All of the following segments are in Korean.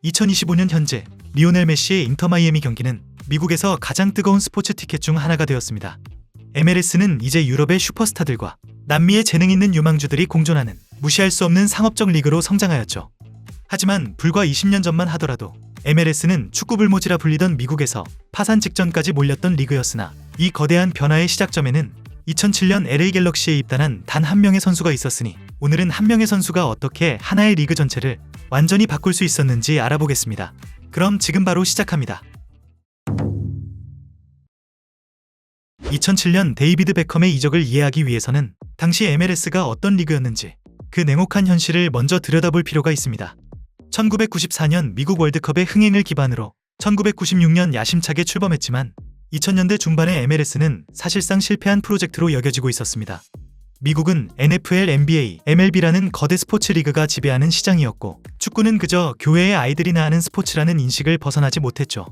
2025년 현재 리오넬 메시의 인터 마이애미 경기는 미국에서 가장 뜨거운 스포츠 티켓 중 하나가 되었습니다. MLS는 이제 유럽의 슈퍼스타들과 남미의 재능 있는 유망주들이 공존하는 무시할 수 없는 상업적 리그로 성장하였죠. 하지만 불과 20년 전만 하더라도 MLS는 축구 불모지라 불리던 미국에서 파산 직전까지 몰렸던 리그였으나 이 거대한 변화의 시작점에는 2007년 LA 갤럭시에 입단한 단 한 명의 선수가 있었으니 오늘은 한 명의 선수가 어떻게 하나의 리그 전체를 완전히 바꿀 수 있었는지 알아보겠습니다. 그럼 지금 바로 시작합니다. 2007년 데이비드 베컴의 이적을 이해하기 위해서는 당시 MLS가 어떤 리그였는지 그 냉혹한 현실을 먼저 들여다볼 필요가 있습니다. 1994년 미국 월드컵의 흥행을 기반으로 1996년 야심차게 출범했지만 2000년대 중반의 MLS는 사실상 실패한 프로젝트로 여겨지고 있었습니다. 미국은 NFL, NBA, MLB라는 거대 스포츠 리그가 지배하는 시장이었고 축구는 그저 교회의 아이들이나 하는 스포츠라는 인식을 벗어나지 못했죠.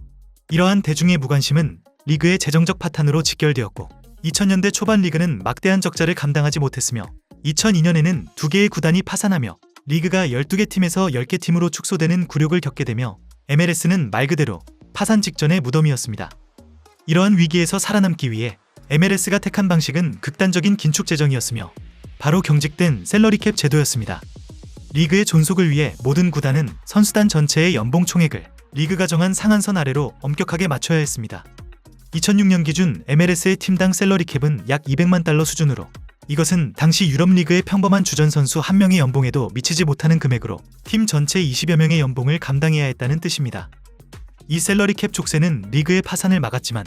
이러한 대중의 무관심은 리그의 재정적 파탄으로 직결되었고 2000년대 초반 리그는 막대한 적자를 감당하지 못했으며 2002년에는 2개의 구단이 파산하며 리그가 12개 팀에서 10개 팀으로 축소되는 굴욕을 겪게 되며 MLS는 말 그대로 파산 직전의 무덤이었습니다. 이러한 위기에서 살아남기 위해 MLS가 택한 방식은 극단적인 긴축 재정이었으며 바로 경직된 셀러리캡 제도였습니다. 리그의 존속을 위해 모든 구단은 선수단 전체의 연봉 총액을 리그가 정한 상한선 아래로 엄격하게 맞춰야 했습니다. 2006년 기준 MLS의 팀당 셀러리캡은 약 200만 달러 수준으로 이것은 당시 유럽 리그의 평범한 주전 선수 한 명의 연봉에도 미치지 못하는 금액으로 팀 전체 20여 명의 연봉을 감당해야 했다는 뜻입니다. 이 셀러리캡 족쇄는 리그의 파산을 막았지만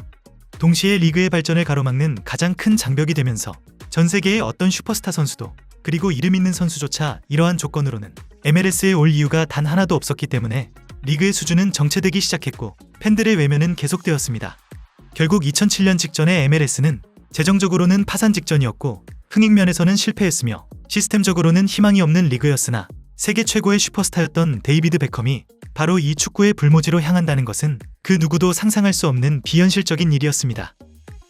동시에 리그의 발전을 가로막는 가장 큰 장벽이 되면서 전 세계의 어떤 슈퍼스타 선수도 그리고 이름 있는 선수조차 이러한 조건으로는 MLS에 올 이유가 단 하나도 없었기 때문에 리그의 수준은 정체되기 시작했고 팬들의 외면은 계속되었습니다. 결국 2007년 직전의 MLS는 재정적으로는 파산 직전이었고 흥행면에서는 실패했으며 시스템적으로는 희망이 없는 리그였으나 세계 최고의 슈퍼스타였던 데이비드 베컴이 바로 이 축구의 불모지로 향한다는 것은 그 누구도 상상할 수 없는 비현실적인 일이었습니다.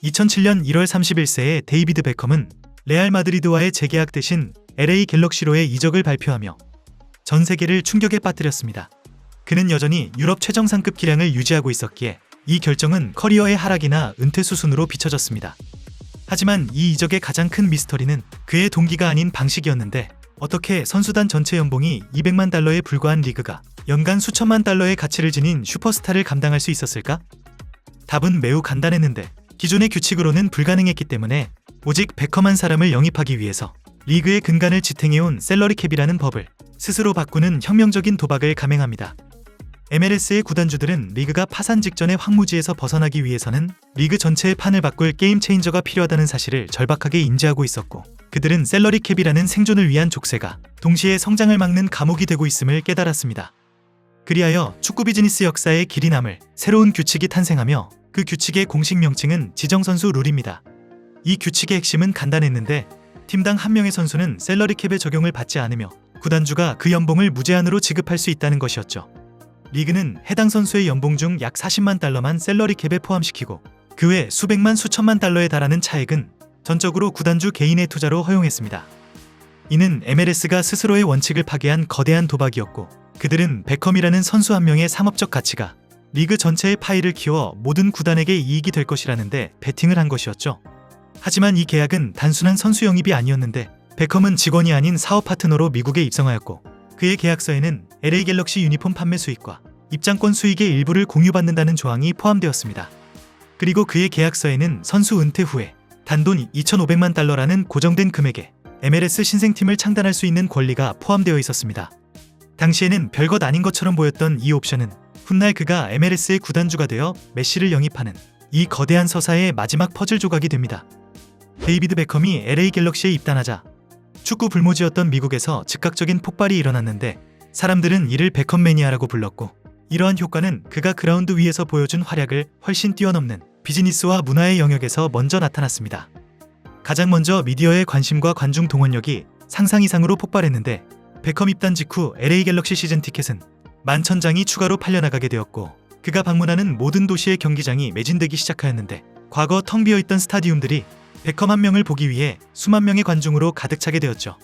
2007년 1월 31세에 데이비드 베컴은 레알 마드리드와의 재계약 대신 LA 갤럭시로의 이적을 발표하며 전 세계를 충격에 빠뜨렸습니다. 그는 여전히 유럽 최정상급 기량을 유지하고 있었기에 이 결정은 커리어의 하락이나 은퇴 수순으로 비춰졌습니다. 하지만 이 이적의 가장 큰 미스터리는 그의 동기가 아닌 방식이었는데 어떻게 선수단 전체 연봉이 200만 달러에 불과한 리그가 연간 수천만 달러의 가치를 지닌 슈퍼스타를 감당할 수 있었을까? 답은 매우 간단했는데 기존의 규칙으로는 불가능했기 때문에 오직 베컴 한 사람을 영입하기 위해서 리그의 근간을 지탱해온 셀러리캡이라는 법을 스스로 바꾸는 혁명적인 도박을 감행합니다. MLS의 구단주들은 리그가 파산 직전의 황무지에서 벗어나기 위해서는 리그 전체의 판을 바꿀 게임 체인저가 필요하다는 사실을 절박하게 인지하고 있었고 그들은 셀러리캡이라는 생존을 위한 족쇄가 동시에 성장을 막는 감옥이 되고 있음을 깨달았습니다. 그리하여 축구 비즈니스 역사의 길이 남을 새로운 규칙이 탄생하며 그 규칙의 공식 명칭은 지정선수 룰입니다. 이 규칙의 핵심은 간단했는데 팀당 한 명의 선수는 셀러리캡의 적용을 받지 않으며 구단주가 그 연봉을 무제한으로 지급할 수 있다는 것이었죠. 리그는 해당 선수의 연봉 중 약 40만 달러만 셀러리캡에 포함시키고 그 외 수백만 수천만 달러에 달하는 차액은 전적으로 구단주 개인의 투자로 허용했습니다. 이는 MLS가 스스로의 원칙을 파괴한 거대한 도박이었고 그들은 베컴이라는 선수 한 명의 상업적 가치가 리그 전체의 파이를 키워 모든 구단에게 이익이 될 것이라는데 베팅을 한 것이었죠. 하지만 이 계약은 단순한 선수 영입이 아니었는데 베컴은 직원이 아닌 사업 파트너로 미국에 입성하였고 그의 계약서에는 LA 갤럭시 유니폼 판매 수익과 입장권 수익의 일부를 공유받는다는 조항이 포함되었습니다. 그리고 그의 계약서에는 선수 은퇴 후에 단돈 2,500만 달러라는 고정된 금액에 MLS 신생팀을 창단할 수 있는 권리가 포함되어 있었습니다. 당시에는 별것 아닌 것처럼 보였던 이 옵션은 훗날 그가 MLS의 구단주가 되어 메시를 영입하는 이 거대한 서사의 마지막 퍼즐 조각이 됩니다. 데이비드 베컴이 LA 갤럭시에 입단하자 축구 불모지였던 미국에서 즉각적인 폭발이 일어났는데 사람들은 이를 베컴 매니아라고 불렀고 이러한 효과는 그가 그라운드 위에서 보여준 활약을 훨씬 뛰어넘는 비즈니스와 문화의 영역에서 먼저 나타났습니다. 가장 먼저 미디어의 관심과 관중 동원력이 상상 이상으로 폭발했는데 베컴 입단 직후 LA 갤럭시 시즌 티켓은 11,000장이 추가로 팔려나가게 되었고 그가 방문하는 모든 도시의 경기장이 매진되기 시작하였는데 과거 텅 비어있던 스타디움들이 베컴 한 명을 보기 위해 수만 명의 관중으로 가득 차게 되었죠.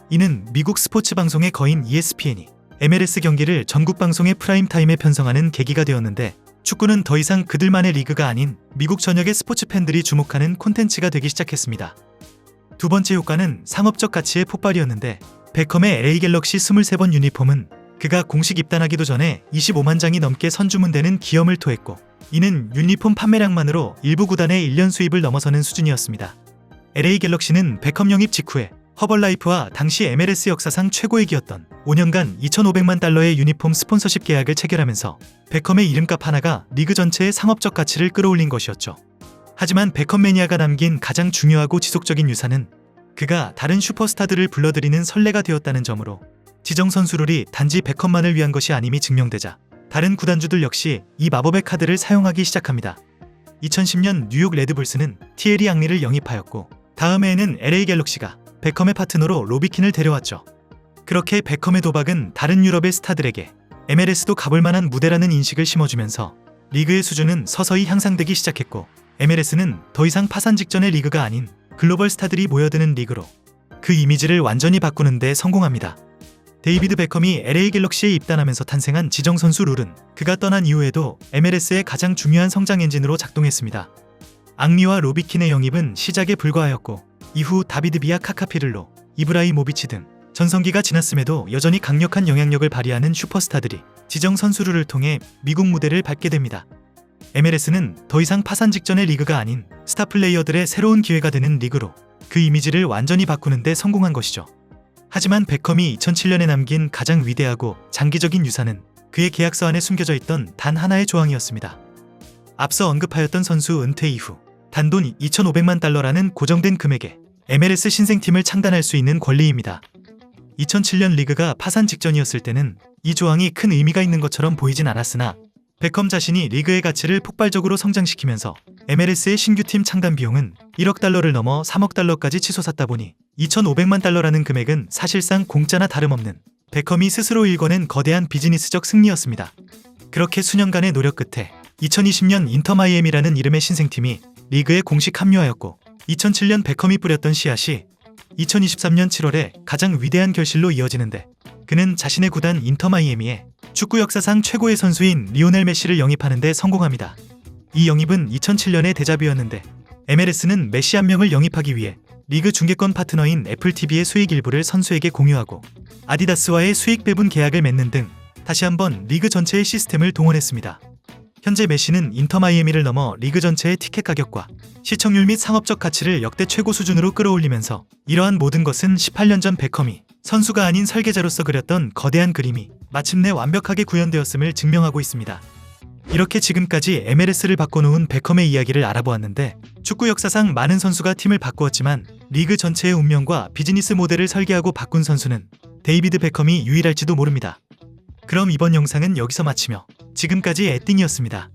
이는 미국 스포츠 방송의 거인 ESPN이 MLS 경기를 전국 방송의 프라임타임에 편성하는 계기가 되었는데, 축구는 더 이상 그들만의 리그가 아닌 미국 전역의 스포츠 팬들이 주목하는 콘텐츠가 되기 시작했습니다. 두 번째 효과는 상업적 가치의 폭발이었는데, 베컴의 LA 갤럭시 23번 유니폼은 그가 공식 입단하기도 전에 25만 장이 넘게 선주문되는 기염을 토했고, 이는 유니폼 판매량만으로 일부 구단의 1년 수입을 넘어서는 수준이었습니다. LA 갤럭시는 베컴 영입 직후에 허벌라이프와 당시 MLS 역사상 최고액이었던 5년간 2,500만 달러의 유니폼 스폰서십 계약을 체결하면서 베컴의 이름값 하나가 리그 전체의 상업적 가치를 끌어올린 것이었죠. 하지만 베컴 매니아가 남긴 가장 중요하고 지속적인 유산은 그가 다른 슈퍼스타들을 불러들이는 선례가 되었다는 점으로, 지정 선수 룰이 단지 베컴만을 위한 것이 아님이 증명되자 다른 구단주들 역시 이 마법의 카드를 사용하기 시작합니다. 2010년 뉴욕 레드불스는 티에리 앙리를 영입하였고, 다음 해에는 LA 갤럭시가 베컴의 파트너로 로비킨을 데려왔죠. 그렇게 베컴의 도박은 다른 유럽의 스타들에게 MLS도 가볼 만한 무대라는 인식을 심어주면서 리그의 수준은 서서히 향상되기 시작했고, MLS는 더 이상 파산 직전의 리그가 아닌 글로벌 스타들이 모여드는 리그로 그 이미지를 완전히 바꾸는 데 성공합니다. 데이비드 베컴이 LA 갤럭시에 입단하면서 탄생한 지정선수 룰은 그가 떠난 이후에도 MLS의 가장 중요한 성장 엔진으로 작동했습니다. 앙리와 로비킨의 영입은 시작에 불과하였고, 이후 다비드 비아, 카카피를로, 이브라이모비치 등 전성기가 지났음에도 여전히 강력한 영향력을 발휘하는 슈퍼스타들이 지정 선수 룰을 통해 미국 무대를 밟게 됩니다. MLS는 더 이상 파산 직전의 리그가 아닌 스타 플레이어들의 새로운 기회가 되는 리그로 그 이미지를 완전히 바꾸는 데 성공한 것이죠. 하지만 베컴이 2007년에 남긴 가장 위대하고 장기적인 유산은 그의 계약서 안에 숨겨져 있던 단 하나의 조항이었습니다. 앞서 언급하였던 선수 은퇴 이후 단돈 2,500만 달러라는 고정된 금액에 MLS 신생팀을 창단할 수 있는 권리입니다. 2007년 리그가 파산 직전이었을 때는 이 조항이 큰 의미가 있는 것처럼 보이진 않았으나, 베컴 자신이 리그의 가치를 폭발적으로 성장시키면서 MLS의 신규팀 창단 비용은 1억 달러를 넘어 3억 달러까지 치솟았다 보니 2,500만 달러라는 금액은 사실상 공짜나 다름없는 베컴이 스스로 일궈낸 거대한 비즈니스적 승리였습니다. 그렇게 수년간의 노력 끝에 2020년 인터 마이애미라는 이름의 신생팀이 리그에 공식 합류하였고, 2007년 베컴이 뿌렸던 씨앗이 2023년 7월에 가장 위대한 결실로 이어지는데, 그는 자신의 구단 인터 마이애미에 축구 역사상 최고의 선수인 리오넬 메시를 영입하는 데 성공합니다. 이 영입은 2007년의 데자뷰였는데, MLS는 메시 한 명을 영입하기 위해 리그 중계권 파트너인 애플TV의 수익 일부를 선수에게 공유하고 아디다스와의 수익 배분 계약을 맺는 등 다시 한번 리그 전체의 시스템을 동원했습니다. 현재 메시는 인터 마이애미를 넘어 리그 전체의 티켓 가격과 시청률 및 상업적 가치를 역대 최고 수준으로 끌어올리면서, 이러한 모든 것은 18년 전 베컴이 선수가 아닌 설계자로서 그렸던 거대한 그림이 마침내 완벽하게 구현되었음을 증명하고 있습니다. 이렇게 지금까지 MLS를 바꿔놓은 베컴의 이야기를 알아보았는데, 축구 역사상 많은 선수가 팀을 바꾸었지만 리그 전체의 운명과 비즈니스 모델을 설계하고 바꾼 선수는 데이비드 베컴이 유일할지도 모릅니다. 그럼 이번 영상은 여기서 마치며 지금까지 에띵이었습니다.